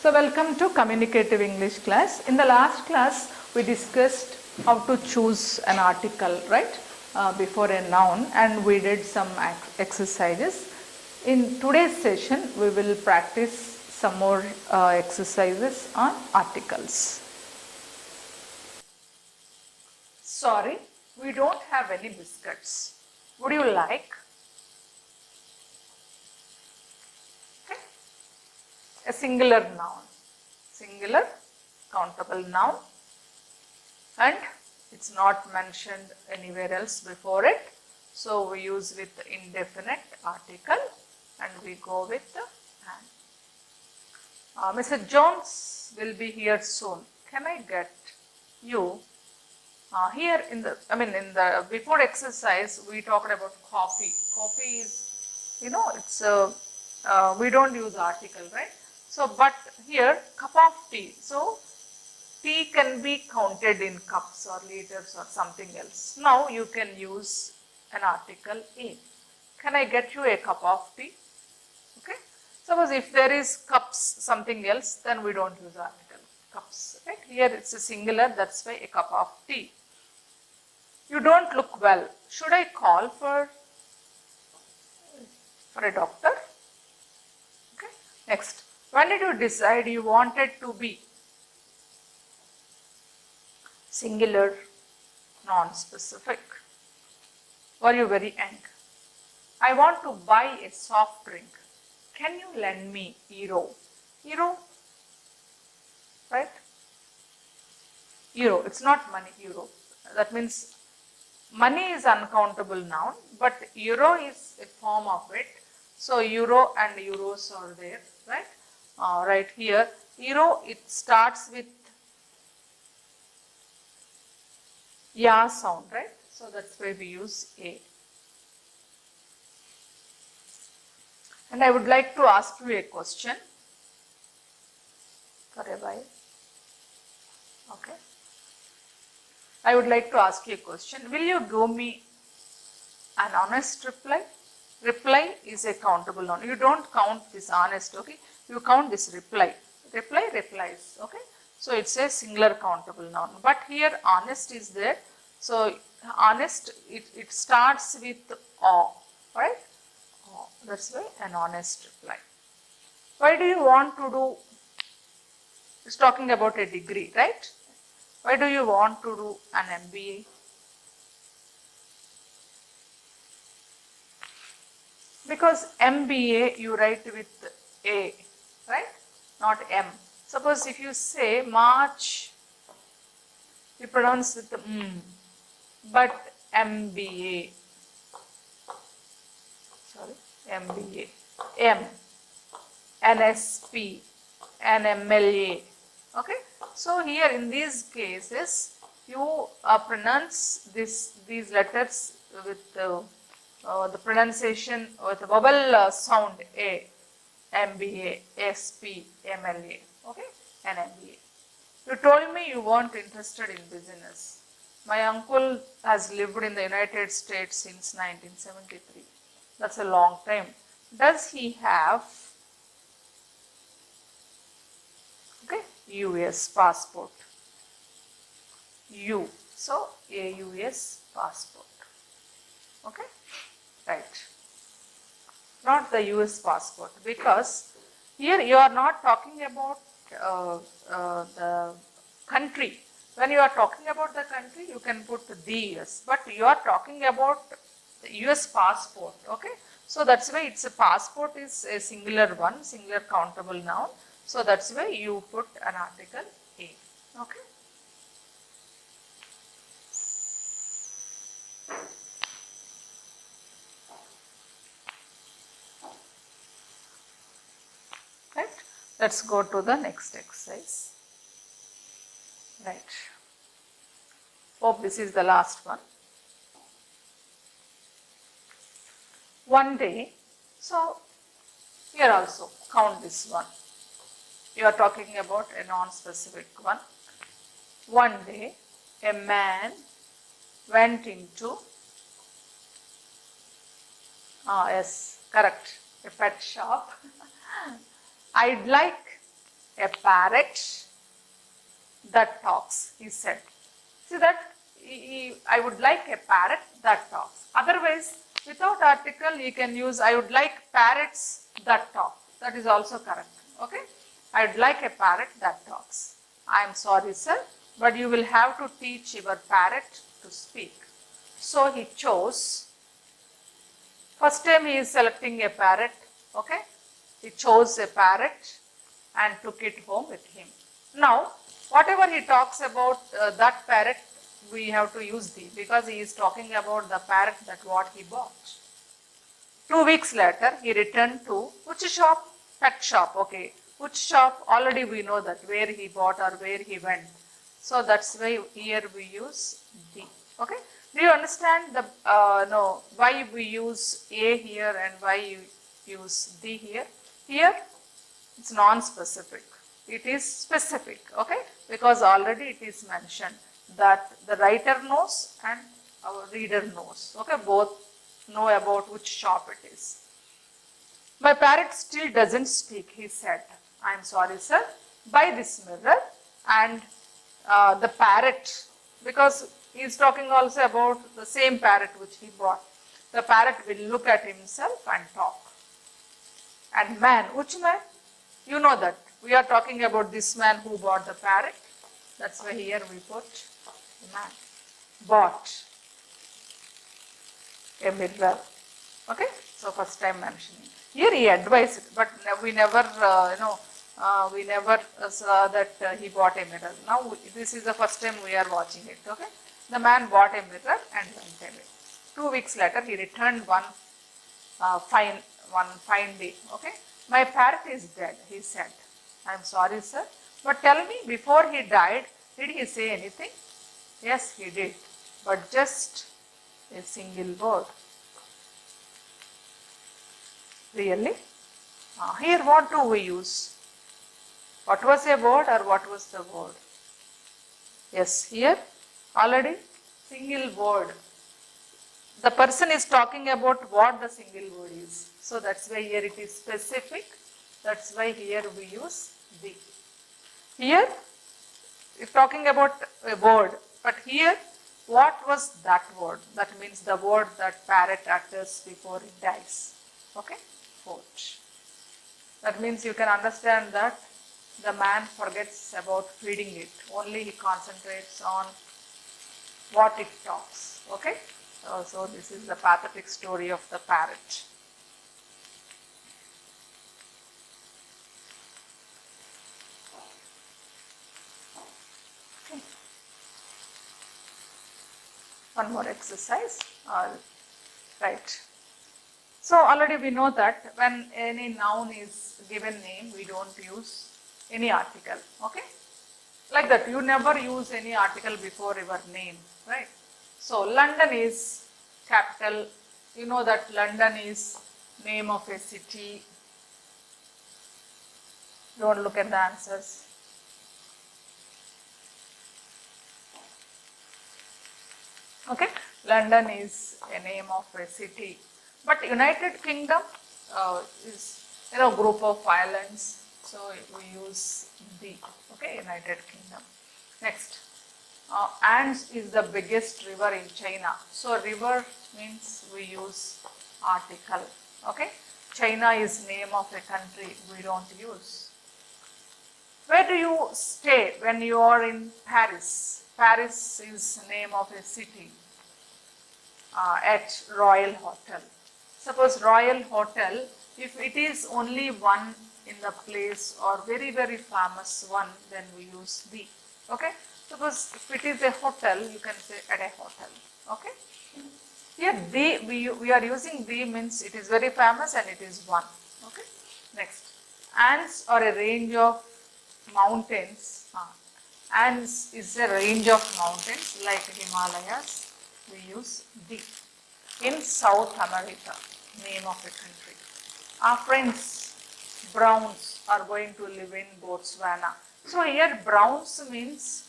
So welcome to Communicative English class. In the last class we discussed how to choose an article, right, before a noun, and we did some exercises. In today's session we will practice some more exercises on articles. Sorry, we don't have any biscuits. Would you like? Okay. A singular noun, singular countable noun, and it's not mentioned anywhere else before it, so we use with the indefinite article and we go with the and. Mr. Jones will be here soon. Can I get you? Here in the before exercise we talked about coffee. Coffee is, it's we don't use article, right? So but here cup of tea. So tea can be counted in cups or liters or something else. Now you can use an article a. Can I get you a cup of tea? Okay. Suppose if there is cups something else, then we don't use article cups. Right? Here it's a singular, that's why a cup of tea. You don't look well. Should I call for a doctor? Okay. Next. When did you decide you wanted to be? Singular, non-specific. Were you very young? I want to buy a soft drink. Can you lend me euro? Euro? Right? Euro. It's not money, euro. That means money is uncountable noun, but euro is a form of it. So euro and euros are there, right? Right here, euro, it starts with ya sound, right? So that's why we use a. And I would like to ask you a question for a while. Okay. I would like to ask you a question. Will you give me an honest reply? Reply is a countable noun. You don't count this honest, okay? You count this reply. Reply, replies, okay? So it's a singular countable noun. But here honest is there. So honest, it starts with aw, right? That's why an honest reply. Why do you want to do? It's talking about a degree, right? Why do you want to do an MBA? Because MBA you write with A, right? Not M. Suppose if you say March, you pronounce with the but MBA. Sorry, MBA. M. NSP. NMLA. Okay. So here in these cases, you pronounce these letters with the pronunciation with the vowel sound A, MBA, SP, MLA, okay, and MBA. You told me you weren't interested in business. My uncle has lived in the United States since 1973. That's a long time. Does he have US passport? U. So a US passport. Okay, right. Not the US passport, because here you are not talking about the country. When you are talking about the country, you can put the US, but you are talking about the US passport. Okay, so that's why it's a passport is a singular one, singular countable noun. So that's why you put an article a. Okay. Right. Let's go to the next exercise. Right. Hope this is the last one. One day, so here also count this one. You are talking about a non-specific one. One day, a man went into, yes, correct, a pet shop. I'd like a parrot that talks, he said. See that? I would like a parrot that talks. Otherwise, without article, you can use I would like parrots that talk. That is also correct. Okay? I would like a parrot that talks. I am sorry, sir, but you will have to teach your parrot to speak. So he chose. First time he is selecting a parrot. Okay? He chose a parrot and took it home with him. Now, whatever he talks about that parrot, we have to use the, because he is talking about the parrot that what he bought. 2 weeks later, he returned to which shop? Pet shop. Okay. Which shop? Already we know that where he bought or where he went. So that's why here we use the. Okay. Do you understand the no why we use a here and why you use the here? Here it's non-specific. It is specific. Okay. Because already it is mentioned that the writer knows and our reader knows. Okay, both know about which shop it is. My parrot still doesn't speak, he said. I am sorry, sir. Buy this mirror and the parrot, because he is talking also about the same parrot which he bought. The parrot will look at himself and talk. And man, which man? You know that. We are talking about this man who bought the parrot. That's why here we put man bought a mirror. Okay, so first time mentioning. Here he advised, but we never, we never saw that he bought a mirror. Now this is the first time we are watching it. Okay, the man bought a mirror and went away. 2 weeks later, he returned one fine day. Okay, my parrot is dead, he said. I am sorry, sir, but tell me, before he died, did he say anything? Yes, he did, but just a single word. Really? Here what do we use? What was a word or what was the word? Yes, here already single word. The person is talking about what the single word is. So that's why here it is specific. That's why here we use the. Here it's talking about a word. But here, what was that word? That means the word that parrot utters before it dies. Okay? Fourth. That means you can understand that the man forgets about feeding it. Only he concentrates on what it talks. Okay? So this is the pathetic story of the parrot. One more exercise. Right. So already we know that when any noun is given name, we don't use any article. Okay? Like that, you never use any article before your name, right? So London is capital. You know that London is name of a city. Don't look at the answers. Okay, London is a name of a city, but United Kingdom is group of islands, so we use the. Okay, United Kingdom. Next, Andes is the biggest river in China. So river means we use article. Okay, China is name of a country. We don't use. Where do you stay when you are in Paris? Paris is name of a city. At Royal Hotel. Suppose Royal Hotel, if it is only one in the place or very very famous one, then we use the. Okay. Suppose if it is a hotel, you can say at a hotel. Okay. Here the we are using the means it is very famous and it is one. Okay. Next, Andes are a range of mountains. Andes is a range of mountains like Himalayas. We use the. In South America, name of a country. Our friends, Browns, are going to live in Botswana. So here Browns means,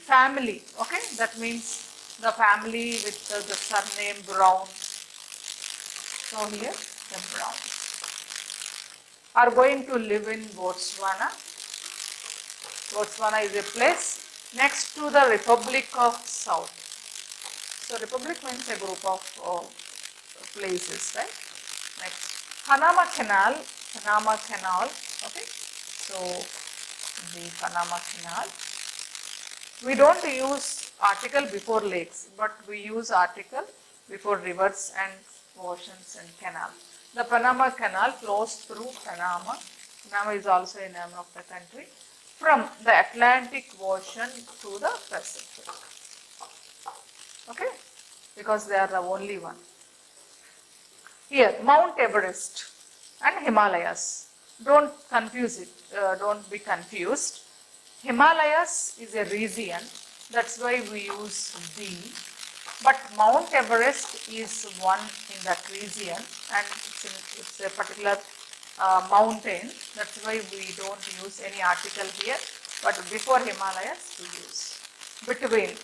family. Okay, that means the family with the surname Brown. So here the Browns. are going to live in Botswana. Botswana is a place next to the Republic of South. So Republic means a group of places, right? Next, Panama Canal, okay. So the Panama Canal. We don't use article before lakes, but we use article before rivers and oceans and canal. The Panama Canal flows through Panama. Panama is also a name of the country. From the Atlantic Ocean to the Pacific. Okay? Because they are the only one. Here, Mount Everest and Himalayas. Don't confuse it. Don't be confused. Himalayas is a region. That's why we use the. But Mount Everest is one in that region, and it's a particular mountain. That's why we don't use any article here. But before Himalayas, we use. Between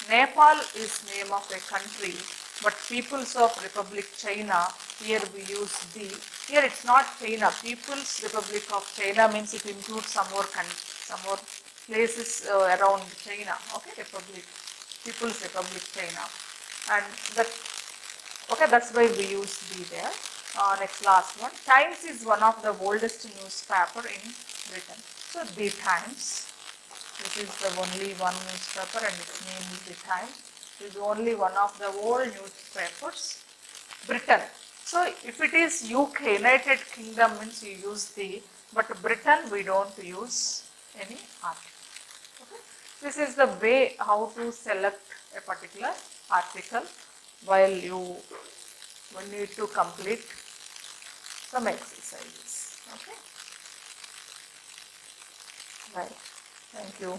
Nepal is name of a country, but People's of Republic China, here we use the. Here it's not China. People's Republic of China means it includes some more places around China. Okay, Republic, People's Republic China, and that. Okay, that's why we use the there. Next, last one. Times is one of the oldest newspaper in Britain. So the Times. This is the only one newspaper and its name is the Times. It is only one of the old newspapers. Britain. So if it is UK, United Kingdom means you use the, but Britain we don't use any article. Okay? This is the way how to select a particular article while you need to complete some exercises. Okay? Right. Thank you.